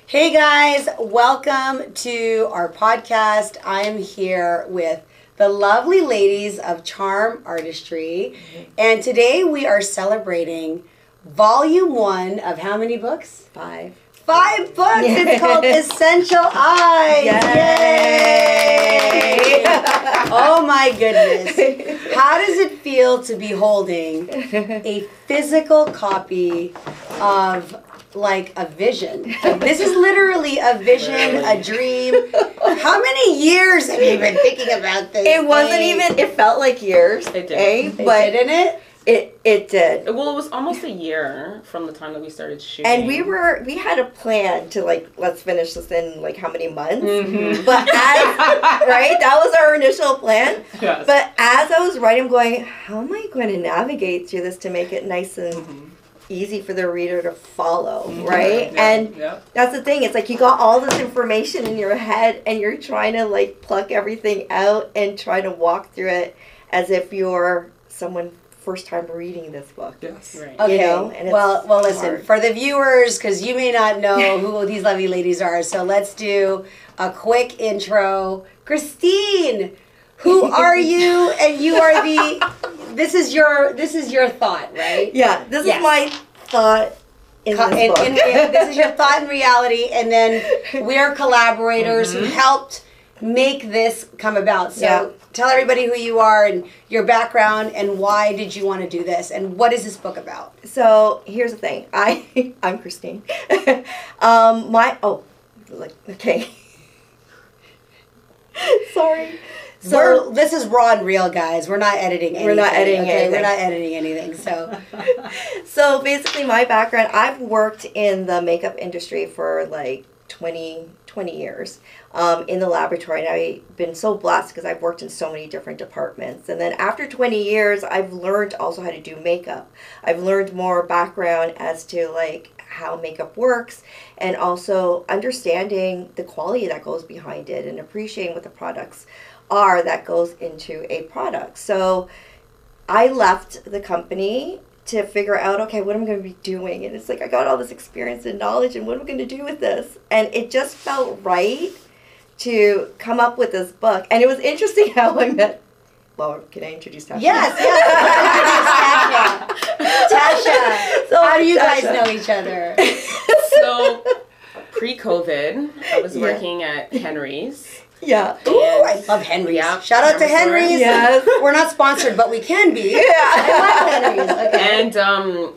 Hey guys, welcome to our podcast. I'm here with the lovely ladies of Charm Artistry, and today we are celebrating volume 1 of how many books? 5. 5 books. It's called Essential Eyes. Yay! Oh my goodness. How does it feel to be holding a physical copy of like a vision? Like, this is literally a vision, a dream. How many years have you been thinking about this? It wasn't even, it felt like years. It did. But didn't it? It did. Well, it was almost a year from the time that we started shooting. And we had a plan to let's finish this in how many months. Mm-hmm. But that was our initial plan. Yes. But as I was writing, I'm going, how am I going to navigate through this to make it nice and easy for the reader to follow, right? Yeah. And that's the thing. It's like you got all this information in your head and you're trying to pluck everything out and try to walk through it as if you're someone first time reading this book. Yes. Right. Okay. And well, listen, for the viewers, because you may not know who these lovely ladies are, so let's do a quick intro. Christine, who are you? And you are this is your thought, right? Yeah, this is my thought in this book. This is your thought in reality, and then we're collaborators who helped make this come about. So tell everybody who you are and your background and why did you want to do this and what is this book about? So here's the thing. I'm Christine. Okay. Sorry. So this is raw and real, guys. We're not editing anything. We're not editing anything. We're not editing anything. So basically my background, I've worked in the makeup industry for 20 years in the laboratory, and I've been so blessed because I've worked in so many different departments. And then after 20 years, I've learned also how to do makeup. I've learned more background as to how makeup works and also understanding the quality that goes behind it and appreciating what the products are that goes into a product. So I left the company to figure out, okay, what am I going to be doing? And it's I got all this experience and knowledge, and what am I going to do with this? And it just felt right to come up with this book. And it was interesting how I met, well, can I introduce Tasha? Yes. Tasha. So how do you guys know each other? So, pre-COVID, I was working at Henry's. Yeah. Ooh, I love Henry's. Yeah. Shout out to Henry's. Yes. We're not sponsored, but we can be. Yeah. I love Henry's. Okay. And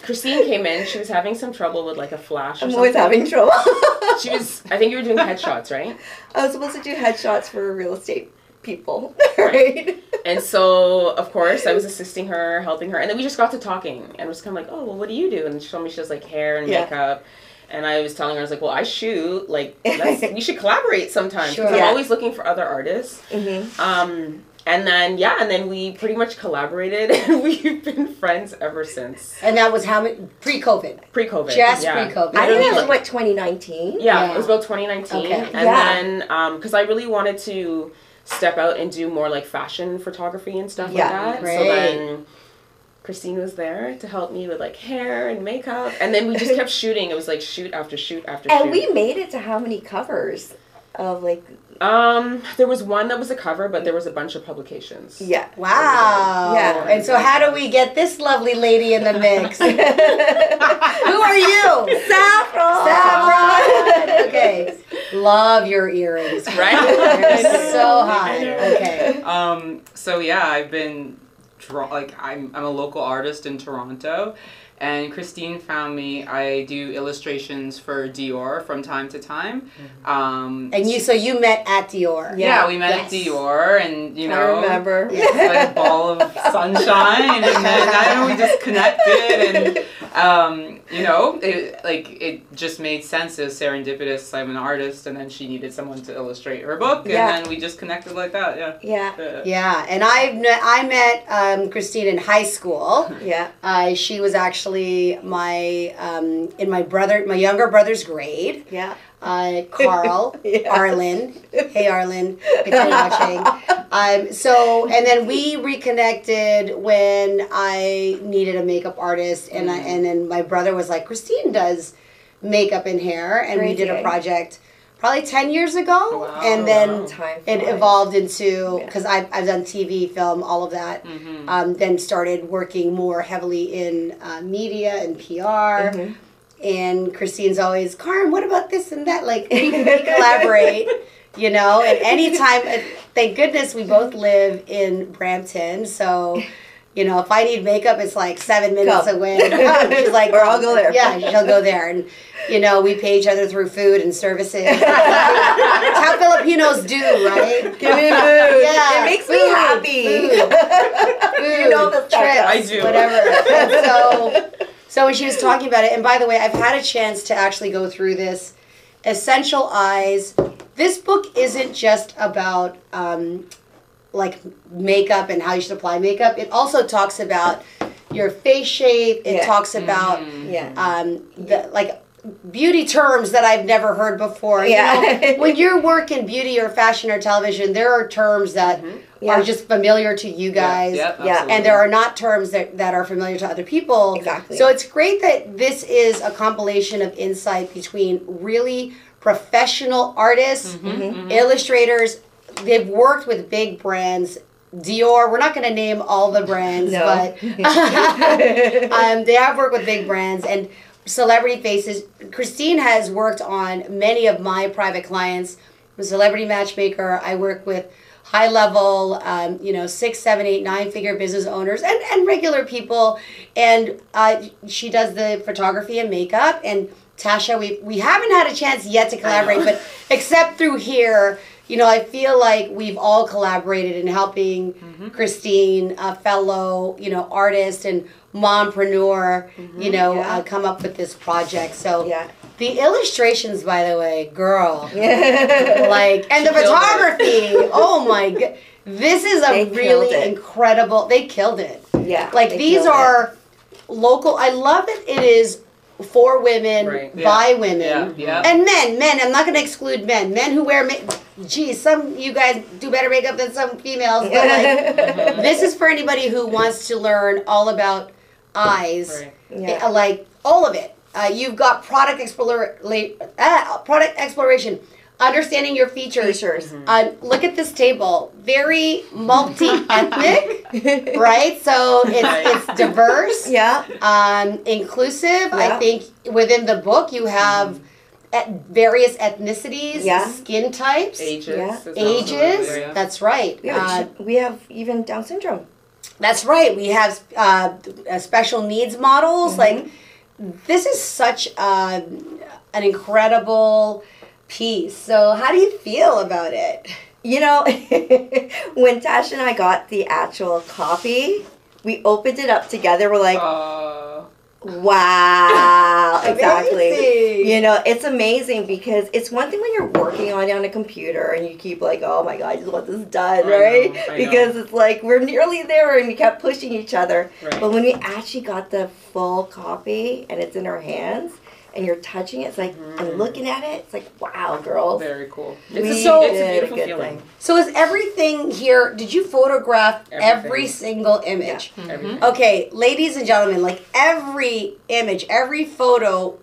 Christine came in. She was having some trouble with a flash or I'm something. always having trouble. I think you were doing headshots, right? I was supposed to do headshots for real estate people, right? And so, of course, I was assisting her, helping her. And then we just got to talking. And it was kind of oh, well, what do you do? And she told me she does hair and makeup. And I was telling her, I was well, I shoot. We should collaborate sometimes. Sure. I'm always looking for other artists. Mm-hmm. And then we pretty much collaborated, and we've been friends ever since. And that was how many? Pre-COVID. Pre-COVID. Just pre-COVID. I think that was 2019? Yeah, it was about 2019. Okay. And then, because I really wanted to step out and do more fashion photography and stuff like that. Great. So then Christine was there to help me with hair and makeup, and then we just kept shooting. It was shoot after shoot after shoot. And we made it to how many covers of there was one that was a cover, but there was a bunch of publications. Yeah. Wow. Yeah. And so how do we get this lovely lady in the mix? Who are you? Saffron. Okay. Love your earrings. Right? They're so hot. Okay. I've been I'm a local artist in Toronto, and Christine found me. I do illustrations for Dior from time to time. And you met at Dior. Yeah, we met at Dior, and I remember. a ball of sunshine, and then we just connected, and it just made sense. It was serendipitous. I'm an artist, and then she needed someone to illustrate her book, and then we just connected like that. Yeah, and I met Christine in high school. Yeah. She was actually my younger brother's grade. Yeah. Carl, Arlen. Hey, Arlen, if you're watching. And then we reconnected when I needed a makeup artist, and then my brother was like, Christine does makeup and hair, and we did a Crazy. project probably 10 years ago, Wow. and then Time it flies. evolved into, because I've done TV, film, all of that, then started working more heavily in media and PR, and Christine's always, Carm, what about this and that? Like, we collaborate, you know, and anytime, thank goodness we both live in Brampton, so... You know, if I need makeup, it's like 7 minutes away. She's like, or I'll go there. Yeah, she'll go there. And, you know, we pay each other through food and services. That's how Filipinos do, right? Give me food. Yeah. It makes me happy. Food, You know the trips, I do. whatever. And so when she was talking about it, and by the way, I've had a chance to actually go through this. Essential Eyes. This book isn't just about... like makeup and how you should apply makeup. It also talks about your face shape. It talks about the like beauty terms that I've never heard before. Yeah. You know, when you work in beauty or fashion or television, there are terms that are just familiar to you guys. Yeah. And there are not terms that are familiar to other people. Exactly. So it's great that this is a compilation of insight between really professional artists, illustrators. They've worked with big brands. Dior, we're not going to name all the brands, but they have worked with big brands and celebrity faces. Christine has worked on many of my private clients. I'm a celebrity matchmaker. I work with high-level, 6, 7, 8, 9-figure business owners and regular people. And she does the photography and makeup. And Tasha, we haven't had a chance yet to collaborate, but except through here, you know, I feel like we've all collaborated in helping Christine, a fellow, artist and mompreneur, come up with this project. So the illustrations, by the way, girl, and the photography, oh my god, this is a really incredible, they killed it. Yeah. Like these are local, I love that it is for women, by women, and men. I'm not going to exclude men. Men who wear, some you guys do better makeup than some females. But like, this is for anybody who wants to learn all about eyes, like all of it. You've got product exploration. Understanding your features. Look at this table. Very multi-ethnic, right? So it's diverse. Inclusive. I think within the book you have various ethnicities, skin types, ages. That's right. We have even Down syndrome. That's right. We have special needs models. Like this is such an incredible piece. So how do you feel about it? You know, when Tash and I got the actual copy, we opened it up together. We're like, wow, exactly. You know, it's amazing because it's one thing when you're working on it on a computer and you keep like, oh my God, I just want this done, right? I know. Because it's like we're nearly there and we kept pushing each other. But when we actually got the full copy and it's in our hands, and you're touching it, it's like, and looking at it, it's like, wow, girls. Very cool. It's a beautiful feeling. So is everything here, did you photograph every single image? Everything. Okay, ladies and gentlemen, like every image, every photo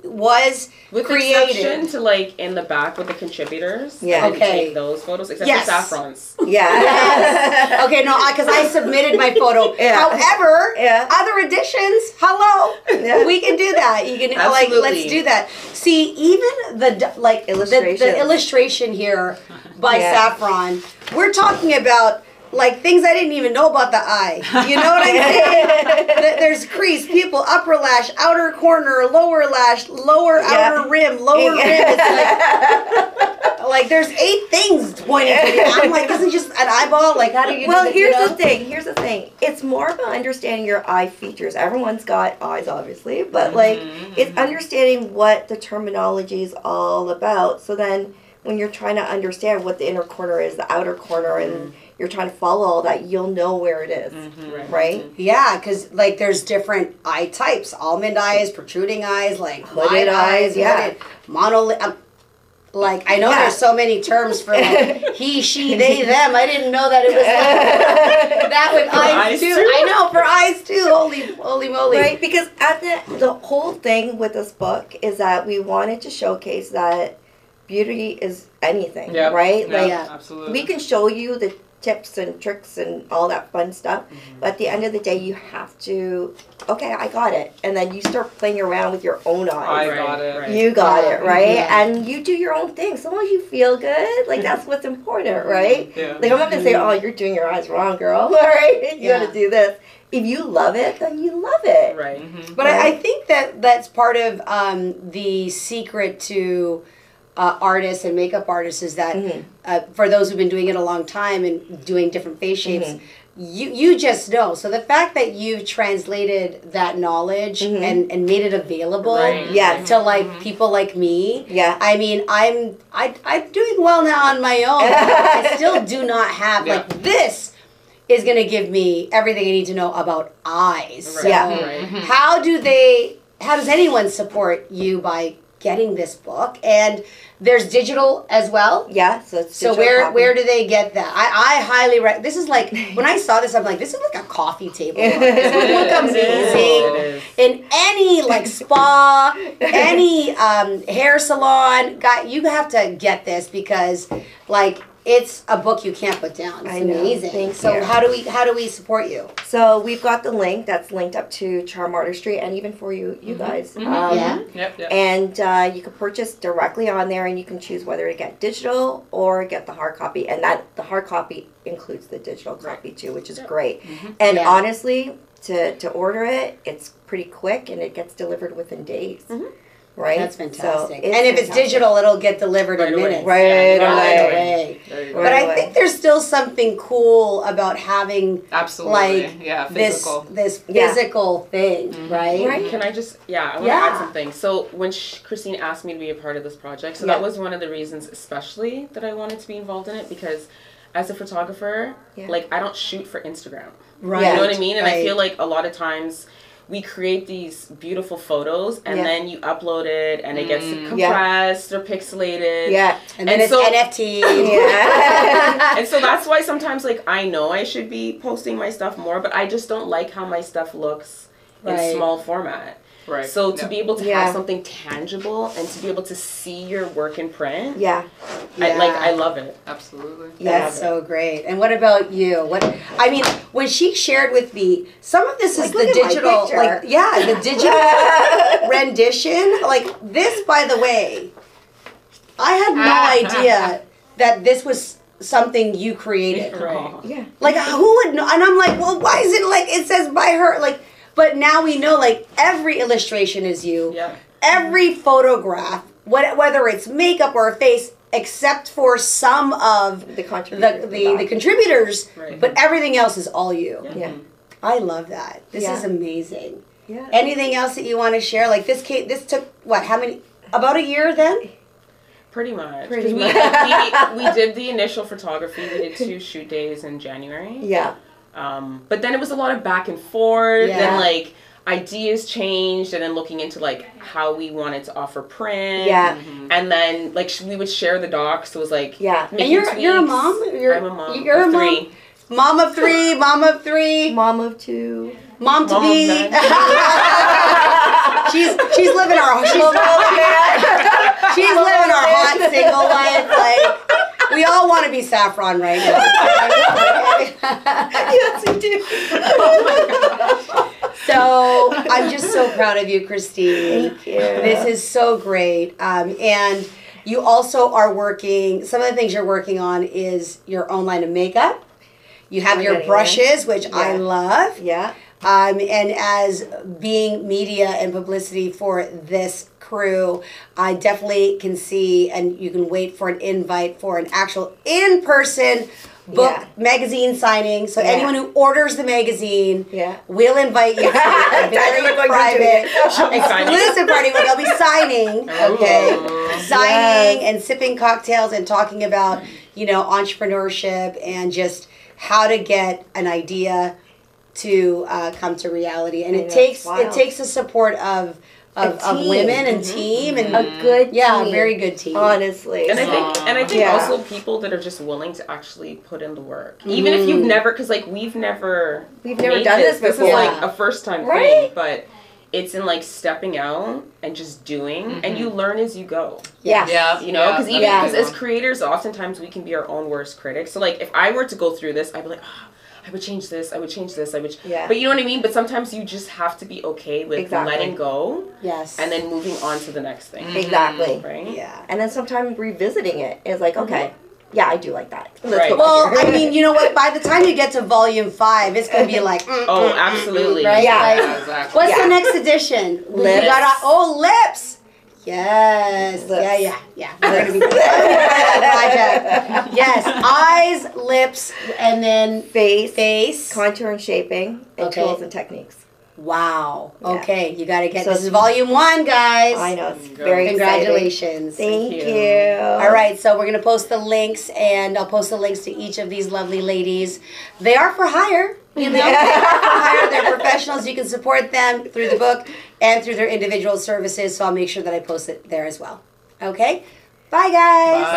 was with created. exception to like in the back with the contributors. Yeah. I didn't take those photos except for Saffron's. Yeah. Okay, no, because I submitted my photo. However, other editions, hello, we can do that. You can like, let's do that. See, even the illustration here by Saffron, we're talking about like things I didn't even know about the eye. You know what I'm saying? There's crease, pupil, upper lash, outer corner, lower lash, lower outer rim, lower rim. It's like there's 8 things pointing to me. I'm like, isn't just an eyeball? Like, how do you? Well, here's the thing. Here's the thing. It's more about understanding your eye features. Everyone's got eyes, obviously, but like it's understanding what the terminology is all about. So then, when you're trying to understand what the inner corner is, the outer corner, and you're trying to follow all that, you'll know where it is, right? Yeah, because like there's different eye types: almond eyes, protruding eyes, like hooded eyes, monolith. like, I know there's so many terms for like he, she, they, them. I didn't know that it was like that with eyes too. I know, for eyes too. Holy moly. Right, because at the whole thing with this book is that we wanted to showcase that beauty is anything, right? Yeah, Like, absolutely. we can show you the tips and tricks and all that fun stuff, but at the end of the day, you have to, okay, I got it. And then you start playing around with your own eyes. I got it. Right. You got it, right? Yeah. And you do your own thing. So long as you feel good, like that's what's important, right? Yeah. Like I'm not gonna say, oh, you're doing your eyes wrong, girl. All right, you Yeah. gotta do this. If you love it, then you love it. Right. But I think that that's part of the secret to artists and makeup artists is that for those who've been doing it a long time and doing different face shapes, you just know. So the fact that you've translated that knowledge and made it available to like people like me. Yeah. I mean, I'm doing well now on my own. I still do not have like this is going to give me everything I need to know about eyes. Right. So Right. how does anyone support you by getting this book? And there's digital as well. Yeah, so it's So digital where copy. do they get that? I highly this is like when I saw this, I'm like, this is like a coffee table. This would look It amazing is. in any like spa, any hair salon. You have to get this because like it's a book you can't put down. It's I know. amazing. Thank So you. how do we support you? So we've got the link that's linked up to Charm Artistry and even for you guys. Yeah. Yep. And you can purchase directly on there, and you can choose whether to get digital or get the hard copy. And that the hard copy includes the digital copy too, which is great. And Yeah. honestly, to order it, it's pretty quick, and it gets delivered within days. Right? That's fantastic. So And if it's digital, it'll get delivered Right in away. minutes. Right Right away. away. There you go. But I away. think there's still something cool about having Absolutely. like yeah, this physical. this physical thing, right? Right. Can I just, I want to Yeah. add something. So when Christine asked me to be a part of this project, so Yeah. that was one of the reasons especially that I wanted to be involved in it, because as a photographer, like I don't shoot for Instagram. Right. You know what I mean? And I Right. feel like a lot of times we create these beautiful photos and then you upload it and it gets compressed or pixelated. Yeah. And then And it's so- NFT. Yeah. And so that's why sometimes like I know I should be posting my stuff more, but I just don't like how my stuff looks Right. in small format. Right. So to be able to Yeah. have something tangible and to be able to see your work in print, Yeah. I love it. Absolutely. That's so great. And what about you? I mean, when she shared with me, some of this is Like, the look at my digital, picture. like the digital rendition. Like this, by the way, I had no idea that this was something you created. Right. Yeah. Like who would know? And I'm like, well, why is it like it says by her? Like, but now we know like every illustration is you. Yeah. Every photograph, whether it's makeup or a face, except for some of The contribution. the contributors, Right. but everything else is all you. Yeah. I love that. This Yeah. is amazing. Yeah. Anything else that you want to share? Like this took what? How many? About a year then? Pretty much. Pretty 'Cause much. we did the initial photography. We did 2 shoot days in January. Yeah. But then it was a lot of back and forth Yeah. and like ideas changed and then looking into like how we wanted to offer print. Yeah. And then like we would share the docs. So it was like Yeah. And making you're a tweaks. mom. I'm a mom. You're of a 3. Mom of 3. Mom of 3. Mom of 2. Mom to Mom of be. 9. she's living our she's living our hot single life. Like we all want to be Saffron right now. Yes, we do. So I'm just so proud of you, Christine. Thank you. This is so great. And you also are working, some of the things you're working on is your own line of makeup. You have We're your getting brushes, which I love. Yeah. And as being media and publicity for this crew, I definitely can see, and you can wait for an invite for an actual in-person book magazine signing. So anyone who orders the magazine, we'll invite you to a very private, exclusive party where they'll be signing, signing and sipping cocktails and talking about, entrepreneurship and just how to get an idea to come to reality. And it takes the support of of team. women and team and A good yeah, team. a very good team. Honestly. And I think Yeah. also people that are just willing to actually put in the work, even if you've never, because like we've never done made this This is before. like a first time Right? thing, but it's in like stepping out and just doing, and you learn as you go. Yeah. Yeah. You know, because Yeah, as creators, oftentimes we can be our own worst critics. So like if I were to go through this, I'd be like, oh, I would change this, I would change this, I would. Yeah. But you know what I mean. But sometimes you just have to be okay with Exactly. letting go, Yes. and then moving on to the next thing. Exactly. Right. Yeah. And then sometimes revisiting it is like, okay, yeah, I do like that. Let's Right. go back Well, here. I mean, you know what? By the time you get to volume 5, it's gonna be like, Oh, absolutely. right? Yeah. Like, Yeah, exactly. what's Yeah. the next edition? We Lips. got lips. Yes. Lips. Yeah. We're gonna be project. Yes. Eyes, lips, and then face. contour and shaping, and Okay. tools and techniques. Wow. Yeah. Okay, you got to get. So This is volume 1, guys. I know, it's Go. very exciting. Congratulations. Thank Thank you. you. All right, so we're going to post the links, and I'll post the links to each of these lovely ladies. They are for hire. You know, they are for hire. They're professionals. You can support them through the book and through their individual services, so I'll make sure that I post it there as well. Okay? Bye, guys. Bye.